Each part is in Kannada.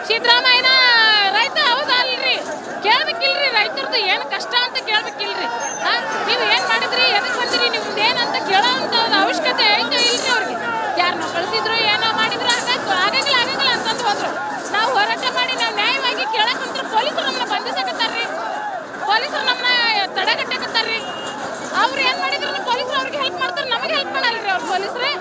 ಸಿದ್ದರಾಮಯ್ಯನ ರೈತ ಹೌದಲ್ರಿ, ಕೇಳ್ಬೇಕಿಲ್ರಿ ರೈತರದ್ದು ಏನು ಕಷ್ಟ ಅಂತ ಕೇಳ್ಬೇಕಿಲ್ರಿ. ನೀವು ಏನು ಮಾಡಿದ್ರಿ, ಎದಕ್ಕೆ ಬಂದ್ರಿ, ನಿಮ್ದು ಏನಂತ ಕೇಳೋ ಅಂತ ಅವಶ್ಯಕತೆ ಐತೆ ಇಲ್ರಿ ಅವ್ರಿಗೆ. ಯಾರನ್ನ ಕಳಿಸಿದ್ರು ಏನೋ ಮಾಡಿದ್ರು ಆಗಂಗಿಲ್ಲ ಅಂತಂದು ಹೋದ್ರು. ನಾವು ಹೋರಾಟ ಮಾಡಿ ನಾವು ನ್ಯಾಯವಾಗಿ ಕೇಳಕ್ ಕುಂತ್ರೆ ಪೊಲೀಸರು ನಮ್ಮನ್ನ ಬಂಧಿಸಕತ್ತಾರ್ರಿ, ಪೊಲೀಸರು ನಮ್ಮನ್ನ ತಡೆಗಟ್ಟಕತ್ತಾರ್ರಿ. ಅವ್ರು ಏನು ಮಾಡಿದ್ರು ಪೊಲೀಸರು ಅವ್ರಿಗೆ ಹೆಲ್ಪ್ ಮಾಡ್ತಾರೆ, ನಮಗೆ ಹೆಲ್ಪ್ ಮಾಡಲ್ರಿ ಅವ್ರು ಪೊಲೀಸರೇ.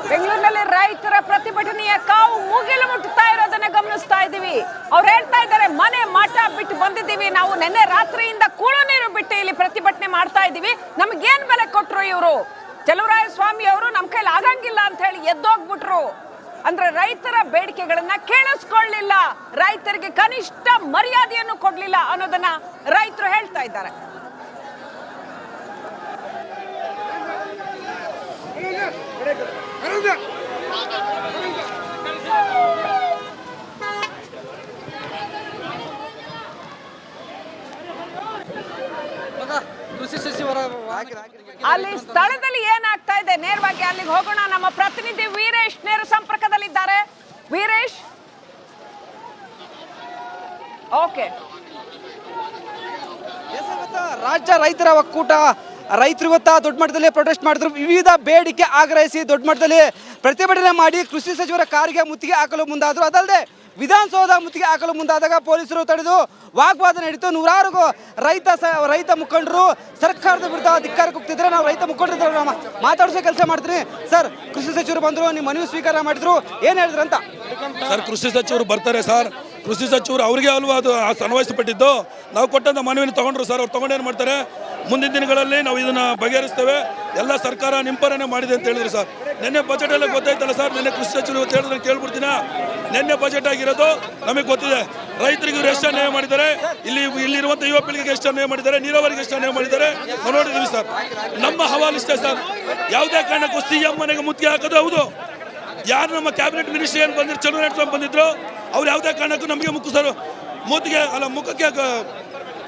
ಬೆಂಗಳೂರಿನಲ್ಲಿ ರೈತರ ಪ್ರತಿಭಟನೆಯ ಕಾವು ಮುಗಿಲು ಮುಟ್ಟುತ್ತಾ ಇರೋದನ್ನ ಗಮನಿಸ್ತಾ ಇದ್ದೀವಿ. ಅವ್ರು ಹೇಳ್ತಾ ಇದ್ದಾರೆ, ಮನೆ ಮಾಟ ಬಿಟ್ಟು ಬಂದಿದ್ದೀವಿ, ನಾವು ನಿನ್ನೆ ರಾತ್ರಿಯಿಂದ ಕೂಳು ನೀರು ಬಿಟ್ಟು ಇಲ್ಲಿ ಪ್ರತಿಭಟನೆ ಮಾಡ್ತಾ ಇದ್ದೀವಿ, ನಮಗೇನ್ ಬೆಲೆ ಕೊಟ್ರು ಇವರು ಚಲುವರಾಯಸ್ವಾಮಿ ಅವರು, ನಮ್ಮ ಕೈಲಿ ಆಗಂಗಿಲ್ಲ ಅಂತ ಹೇಳಿ ಎದ್ದೋಗ್ಬಿಟ್ರು. ಅಂದ್ರೆ ರೈತರ ಬೇಡಿಕೆಗಳನ್ನ ಕೇಳಿಸ್ಕೊಳ್ಳಿಲ್ಲ, ರೈತರಿಗೆ ಕನಿಷ್ಠ ಮರ್ಯಾದೆಯನ್ನು ಕೊಡ್ಲಿಲ್ಲ ಅನ್ನೋದನ್ನ ರೈತರು ಹೇಳ್ತಾ ಇದ್ದಾರೆ. ಅಲ್ಲಿ ಸ್ಥಳದಲ್ಲಿ ಏನಾಗ್ತಾ ಇದೆ ನೇರವಾಗಿ ಅಲ್ಲಿಗೆ ಹೋಗೋಣ. ನಮ್ಮ ಪ್ರತಿನಿಧಿ ವೀರೇಶ್ ನೇರ ಸಂಪರ್ಕದಲ್ಲಿದ್ದಾರೆ. ವೀರೇಶ್, ಓಕೆ. ರಾಜ್ಯ ರೈತರ ಒಕ್ಕೂಟ ರೈತರು ಇವತ್ತ ದೊಡ್ಡ ಮಟ್ಟದಲ್ಲಿ ಪ್ರೊಟೆಸ್ಟ್ ಮಾಡಿದ್ರು. ವಿವಿಧ ಬೇಡಿಕೆ ಆಗ್ರಹಿಸಿ ದೊಡ್ಡ ಮಟ್ಟದಲ್ಲಿ ಪ್ರತಿಭಟನೆ ಮಾಡಿ ಕೃಷಿ ಸಚಿವರ ಕಾರಿಗೆ ಮುತ್ತಿಗೆ ಹಾಕಲು ಮುಂದಾದರು. ಅದಲ್ಲದೆ ವಿಧಾನಸೌಧ ಮುತ್ತಿಗೆ ಹಾಕಲು ಮುಂದಾದಾಗ ಪೊಲೀಸರು ತಡೆದು ವಾಗ್ವಾದ ನಡೀತು. ನೂರಾರು ರೈತ ಮುಖಂಡರು ಸರ್ಕಾರದ ವಿರುದ್ಧ ಧಿಕ್ಕಾರ ಕೂಗ್ತಿದ್ರೆ ನಾವು ರೈತ ಮುಖಂಡರು ಮಾತಾಡಿಸೋ ಕೆಲಸ ಮಾಡ್ತೀನಿ. ಸರ್, ಕೃಷಿ ಸಚಿವರು ಬಂದರು, ನಿಮ್ಮ ಮನವಿ ಸ್ವೀಕಾರ ಮಾಡಿದ್ರು, ಏನು ಹೇಳಿದ್ರು ಅಂತ? ಸರ್, ಕೃಷಿ ಸಚಿವರು ಬರ್ತಾರೆ ಸರ್. ಕೃಷಿ ಸಚಿವರು ಅವರಿಗೆ ಅಲ್ವಾ ಅದು ಅನ್ವಯಿಸಪಟ್ಟಿದ್ದು. ನಾವು ಕೊಟ್ಟಂತ ಮನವಿನ ತಗೊಂಡ್ರು ಸರ್. ಅವ್ರು ತಗೊಂಡೇನು ಮಾಡ್ತಾರೆ, ಮುಂದಿನ ದಿನಗಳಲ್ಲಿ ನಾವು ಇದನ್ನು ಬಗೆಹರಿಸ್ತೇವೆ, ಎಲ್ಲ ಸರ್ಕಾರ ನಿಂಪರನೆ ಮಾಡಿದೆ ಅಂತ ಹೇಳಿದ್ರು ಸರ್. ನಿನ್ನೆ ಬಜೆಟ್ ಎಲ್ಲ ಗೊತ್ತಾಯ್ತಲ್ಲ ಸರ್. ನಿನ್ನೆ ಕೃಷಿ ಸಚಿವರು ಹೇಳಿದ್ರೆ ಕೇಳ್ಬಿಡ್ತೀನ. ನಿನ್ನೆ ಬಜೆಟ್ ಆಗಿರೋದು ನಮಗೆ ಗೊತ್ತಿದೆ. ರೈತರಿಗೆ ಇವರು ಎಷ್ಟು ಅನ್ಯಾಯ ಮಾಡಿದ್ದಾರೆ, ಇಲ್ಲಿರುವಂಥ ಯುವ ಪೀಳಿಗೆಗೆ ಎಷ್ಟು ಅನ್ಯಾಯ ಮಾಡಿದ್ದಾರೆ, ನೀರಾವರಿಗೆ ಎಷ್ಟು ಅನ್ಯಾಯ ಮಾಡಿದ್ದಾರೆ ನಾವು ನೋಡಿದ್ದೀವಿ ಸರ್. ನಮ್ಮ ಹವಾಲಿಷ್ಟೇ ಸರ್. ಯಾವುದೇ ಕಾರಣಕ್ಕೂ CM ಮನೆಗೆ ಮುತ್ತಿಗೆ ಹಾಕೋದು ಹೌದು. ಯಾರು ನಮ್ಮ ಕ್ಯಾಬಿನೆಟ್ ಮಿನಿಸ್ಟರ್ ಏನು ಬಂದಿದ್ರು, ಚಲುವರಾಯಸ್ವಾಮಿ ಬಂದಿದ್ರು, ಅವ್ರು ಯಾವುದೇ ಕಾರಣಕ್ಕೂ ನಮಗೆ ಮುಖಕ್ಕೆ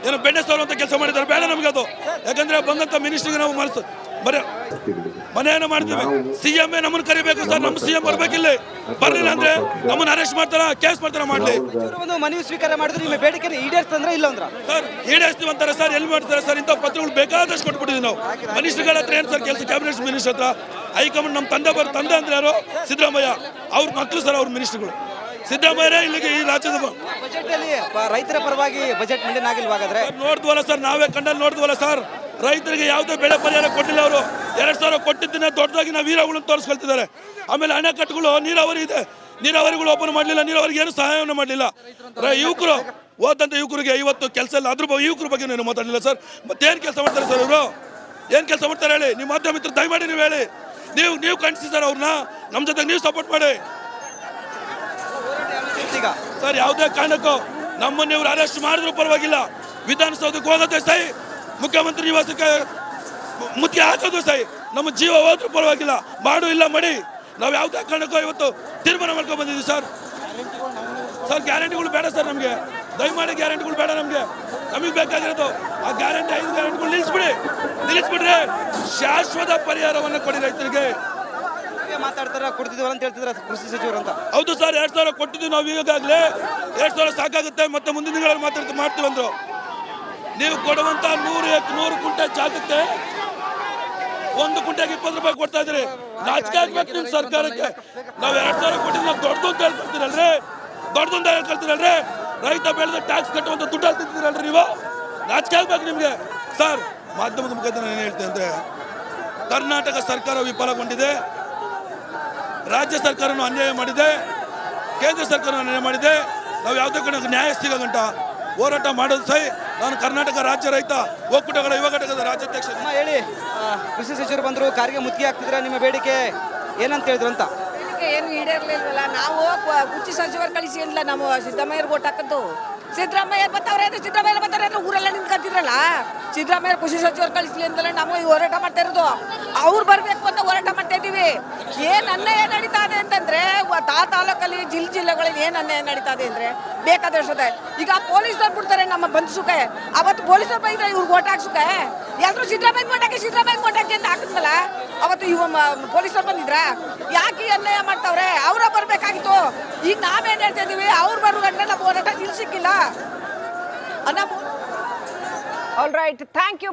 ಏನೋ ಬೆಣ್ಣೆ ಸೋರು ಅಂತ ಕೆಲಸ ಮಾಡಿದ್ದಾರೆ. ಬೇಡ ನಮಗೆ ಅದು. ಯಾಕಂದ್ರೆ ಬಂದಂತ ಮಿನಿಸ್ಟ್ರಿಗೆ ನಾವು ಮನೆಯನ್ನು ಮಾಡ್ತೀವಿ. CM ನಮ್ಮನ್ನು ಕರಿಬೇಕು ಸರ್. ನಮ್ಮ CM ಬರ್ಬೇಕಿಲ್ಲ. ಬರ್ಲಿಲ್ಲ ಅಂದ್ರೆ ನಮ್ಮನ್ನು ಅರೆಸ್ಟ್ ಮಾಡ್ತಾರ, ಕೇಸ್ ಮಾಡ್ತಾರ. ಮಾಡ್ಲಿ. ಒಂದು ಮನವಿ ಸ್ವೀಕಾರ ಮಾಡಿದ್ರೆ ನಿಮ್ಮ ಬೇಡಿಕೆ ಈಡೇರಿಸ್ತಂದ್ರೆ ಇಲ್ಲ ಅಂದ್ರೆ ಸರ್ ಈಡೇರಿಸ್ತೀವಿ ಅಂತಾರೆ ಸರ್. ಎಲ್ಲಿ ಮಾಡ್ತಾರೆ ಸರ್? ಇಂಥ ಪತ್ರಗಳು ಬೇಕಾದಷ್ಟು ಕೊಟ್ಬಿಟ್ಟಿದ್ವಿ ನಾವು. ಮಿನಿಸ್ಟರ್ಗಳ ಹತ್ರ ಏನು ಸರ್ ಕೆಲಸ? ಕ್ಯಾಬಿನೆಟ್ ಮಿನಿಸ್ಟರ್ ಹತ್ರ ಹೈಕಮಾಂಡ್ ನಮ್ಮ ತಂದೆ ಅಂದ್ರೆ ಯಾರು? ಸಿದ್ದರಾಮಯ್ಯ. ಅವ್ರ ಮಕ್ಕಳು ಸರ್, ಅವ್ರ ಮಿನಿಸ್ಟರ್ಗಳು. ಸಿದ್ದರಾಮಯ್ಯ ಇಲ್ಲಿಗೆ ಈ ರಾಜ್ಯದ ಬಜೆಟ್ ಅಲ್ಲಿ ರೈತರ ಪರವಾಗಿ ಬಜೆಟ್ ಮಂಡನೆ ಆಗಿಲ್ವಾಗಾದ್ರೆ ನೋಡಿದ್ವಲ್ಲ ಸರ್, ನಾವೇ ಕಣ್ಣಲ್ಲಿ ನೋಡಿದ್ವಲ್ಲ ಸರ್. ರೈತರಿಗೆ ಯಾವುದೇ ಬೆಳೆ ಪರಿಹಾರ ಕೊಟ್ಟಿಲ್ಲ ಅವರು. 2,000 ಕೊಟ್ಟಿದ್ದನ್ನ ದೊಡ್ಡದಾಗಿ ನಾವು ವೀರಗಳನ್ನು ತೋರಿಸ್ಕೊಳ್ತಿದ್ದಾರೆ. ಆಮೇಲೆ ಅಣೆಕಟ್ಟುಗಳು ನೀರಾವರಿ ಇದೆ, ನೀರಾವರಿಗಳು ಓಪನ್ ಮಾಡಲಿಲ್ಲ, ನೀರಾವರಿಗೆ ಏನು ಸಹಾಯವನ್ನು ಮಾಡಲಿಲ್ಲ. ಯುವಕರು ಓದಂತ ಯುವಕರಿಗೆ ಇವತ್ತು ಕೆಲಸ ಇಲ್ಲ. ಅದ್ರ ಯುವಕರ ಬಗ್ಗೆ ಏನು ಮಾತಾಡಲಿಲ್ಲ ಸರ್. ಮತ್ತೇನು ಕೆಲಸ ಮಾಡ್ತಾರೆ ಸರ್ ಇವರು? ಏನು ಕೆಲಸ ಮಾಡ್ತಾರೆ ಹೇಳಿ? ನಿಮ್ಮ ಮಾಧ್ಯಮ ಮಿತ್ರ ದಯಮಾಡಿ ನೀವು ಹೇಳಿ. ನೀವು ಖಂಡಿಸಿ ಸರ್ ಅವ್ರನ್ನ. ನಮ್ಮ ಜೊತೆಗೆ ನೀವು ಸಪೋರ್ಟ್ ಮಾಡಿ ಸರ್. ಯಾವುದೇ ಕಾರಣಕ್ಕೂ ನಮ್ಮನ್ನು ಇವರು ಅರೆಸ್ಟ್ ಮಾಡಿದ್ರು ಪರವಾಗಿಲ್ಲ. ವಿಧಾನಸೌಧಕ್ಕೆ ಹೋಗೋದೇ ಸೈ, ಮುಖ್ಯಮಂತ್ರಿ ನಿವಾಸಕ್ಕೆ ಮುತ್ತಿಗೆ ಹಾಕೋದು ಸೈ, ನಮ್ಮ ಜೀವ ಹೋದ್ರೂ ಪರವಾಗಿಲ್ಲ. ಮಾಡು ಇಲ್ಲ ಮಾಡಿ. ನಾವು ಯಾವುದೇ ಕಾರಣಕ್ಕೂ ಇವತ್ತು ತೀರ್ಮಾನ ಮಾಡ್ಕೊಂಡು ಬಂದಿದ್ದೀವಿ ಸರ್. ಗ್ಯಾರಂಟಿಗಳು ಬೇಡ ಸರ್ ನಮಗೆ. ದಯಮಾಡಿ ಗ್ಯಾರಂಟಿಗಳು ಬೇಡ ನಮಗೆ. ನಮಗೆ ಬೇಕಾಗಿರೋದು ಆ ಗ್ಯಾರಂಟಿ 5 ಗ್ಯಾರಂಟಿಗಳು ನಿಲ್ಲಿಸ್ಬಿಡ್ರಿ. ಶಾಶ್ವತ ಪರಿಹಾರವನ್ನು ಕೊಡಿ ರೈತರಿಗೆ. ಮಾತಾಡ್ತಾರ ಕೊಡ್ತಿದ್ವಲ್ಲ ಅಂತ ಹೇಳ್ತಿದ್ರ ಕೃಷಿ ಸಚಿವರು ಅಂತ. ಹೌದು ಸರ್, 2,000 ಕೊಟ್ಟಿದ್ದೀವಿ ನಾವು. ಈಗಾಗಲೇ 2,000 ಸಾಕಾಗುತ್ತೆ, ಮತ್ತೆ ಮುಂದಿನ ದಿನಗಳಲ್ಲಿ ಮಾಡ್ತೀವಿ ಅಂದ್ರು. ನೀವು ಕೊಡುವಂತ 100 ಕುಂಟೆ ಜಾಗಕ್ಕೆ 1 ಕುಂಟೆಗೆ 20 ರೂಪಾಯಿ ಕೊಡ್ತಾ ಇದ್ರಿ. ನಾಚಿಕೆ ಆಗ್ಬೇಕು ನಿಮ್ಮ ಸರ್ಕಾರಕ್ಕೆ. ನಾವು 2,000 ಕೊಟ್ಟಿದ್ದು ದೊಡ್ಡದು ಅಂತ ಹೇಳ್ಕೊಳ್ತೀರಲ್ರಿ, ದೊಡ್ಡದು ಅಂತ ಹೇಳ್ಕೊಳ್ತೀರಲ್ರಿ. ರೈತ ಬೆಳೆದ ಟ್ಯಾಕ್ಸ್ ಕಟ್ಟುವಂತ ದುಡ್ಡು ಹಾಕ್ತಿದ್ದೀರಲ್ರಿ ನೀವು. ನಾಚಿಕೆ ಆಗ್ಬೇಕು ನಿಮಗೆ ಸರ್. ಮಾಧ್ಯಮದ ಮುಖಾಂತರ ಏನು ಹೇಳ್ತೇನೆ ಅಂದ್ರೆ, ಕರ್ನಾಟಕ ಸರ್ಕಾರ ವಿಫಲಗೊಂಡಿದೆ, ರಾಜ್ಯ ಸರ್ಕಾರನು ಅನ್ಯಾಯ ಮಾಡಿದೆ, ಕೇಂದ್ರ ಸರ್ಕಾರ ಅನ್ಯಾಯ ಮಾಡಿದೆ. ನಾವು ಯಾವುದೇ ಕಡೆ ನ್ಯಾಯ ಸಿಗಂಟ ಹೋರಾಟ ಮಾಡೋದು ಸೈ. ನಾನು ಕರ್ನಾಟಕ ರಾಜ್ಯ ರೈತ ಒಕ್ಕೂಟಗಳ ಯುವ ಘಟಕದ ರಾಜ್ಯಾಧ್ಯಕ್ಷ. ಅಮ್ಮ ಹೇಳಿ, ಕೃಷಿ ಸಚಿವರು ಬಂದರು, ಕಾರಿಗೆ ಮುತ್ತಿಗೆ ಹಾಕ್ತಿದ್ರೆ ನಿಮ್ಮ ಬೇಡಿಕೆ ಏನಂತ ಹೇಳಿದ್ರು ಅಂತ? ಏನು ಈಡೇರ್ಲಿಲ್ವಲ್ಲ. ನಾವು ಕೃಷಿ ಸಚಿವರು ಕಳಿಸಿ ಇಲ್ಲ, ನಾವು ಸಿದ್ದರಾಮಯ್ಯ ಓಟ್ ಹಾಕದ್ದು. ಸಿದ್ದರಾಮಯ್ಯ ಬರ್ತಾವ್ರೆ ಅಂದ್ರೆ ಸಿದ್ದರಾಮಯ್ಯ ಬರ್ತಾರೆ ಅಂದ್ರೆ ಊರೆಲ್ಲ ನಿಂತ್ಕೊಂತಿದ್ರಲ್ಲ. ಸಿದ್ದರಾಮಯ್ಯ ಕೃಷಿ ಸಚಿವರು ಕಳಿಸ್ಲಿ ಅಂತಲೇ ನಾವು ಈ ಹೋರಾಟ ಮಾಡ್ತಾ ಇರೋದು. ಅವ್ರು ಬರ್ಬೇಕು ಅಂತ ಹೋರಾಟ ಮಾಡ್ತಾ ಇದ್ದೀವಿ. ಏನ್ ಅನ್ಯಾಯ ನಡೀತಾ ಇದೆ ಅಂತಂದ್ರೆ ತಾಲೂಕಲ್ಲಿ ಜಿಲ್ಲೆಗಳಲ್ಲಿ ಏನ್ ಅನ್ಯಾಯ ನಡೀತಾ ಇದೆ ಅಂದ್ರೆ ಬೇಕಾದಷ್ಟದೆ. ಈಗ ಪೊಲೀಸರು ಬಿಡ್ತಾರೆ ನಮ್ಮ ಬಂಧಿಸುಕೆ. ಅವತ್ತು ಪೊಲೀಸರು ಬೈದ್ರೆ ಇವ್ರಿಗೆ ಓಟ್ ಹಾಕ್ಸುಕೆ ಎಲ್ಲರೂ ಸಿದ್ದರಾಮಯ್ಯ ಓಟ್ ಹಾಕಿ ಅಂತ ಹಾಕಿದ್ವಲ್ಲ. ಅವತ್ತು ಇವ ಪೊಲೀಸರು ಬಂದಿದ್ರ ಯಾಕೆ ಅನ್ಯಾಯ ಮಾಡ್ತಾವ್ರೆ? ಅವರ ಬರ್ಬೇಕಾಗಿತ್ತು. ಈಗ ನಾವೇನ್ ಹೇಳ್ತಾ ಇದೀವಿ, ಅವ್ರು ಬರೋ ಗಂಟೆ ನಮ್ಮ ಹೋರಾಟ ನಿಲ್ಸಿಕ್ಕಿಲ್ಲ. All right, thank you.